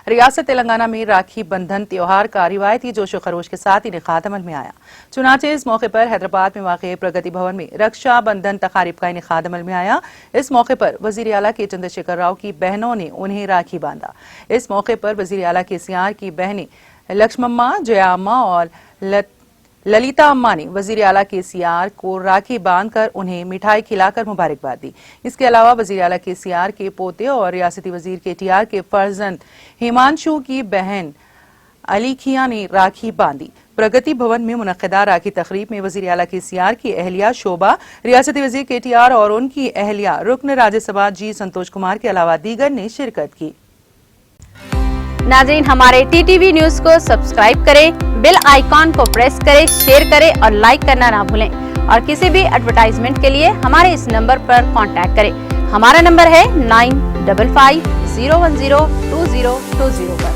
रियासत तेलंगाना में राखी बंधन त्योहार का रिवायती जोश खरोश के साथ इनेकाद अमल में आया। चुनाचे इस मौके पर हैदराबाद में वाक़े प्रगति भवन में रक्षा बंधन तकारीब का इनेकाद अमल में आया। इस मौके पर वज़ीर आला के चंद्रशेखर राव की बहनों ने उन्हें राखी बांधा। इस मौके पर वज़ीर आला केसीआर की बहनें लक्ष्मम्मा, जया अम्मा और ललिता अम्मा ने वज़ीर आला केसीआर को राखी बांधकर उन्हें मिठाई खिलाकर मुबारकबाद दी। इसके अलावा वज़ीर आला केसीआर के पोते और रियासती वज़ीर केटीआर के फर्जंद हिमांशु की बहन अलीखिया ने राखी बांधी। प्रगति भवन में मुनक्किदा राखी तकरीब में वज़ीर आला केसीआर की अहलिया शोभा, रियासती वज़ीर केटीआर और उनकी अहलिया रुकन राज्यसभा जी संतोष कुमार के अलावा दीगर ने शिरकत की। नाज़रीन, हमारे टीटीवी न्यूज़ को सब्सक्राइब करें, बेल आइकॉन को प्रेस करें, शेयर करें और लाइक करना ना भूलें। और किसी भी एडवर्टाइजमेंट के लिए हमारे इस नंबर पर कांटेक्ट करें। हमारा नंबर है 9550102020 पर।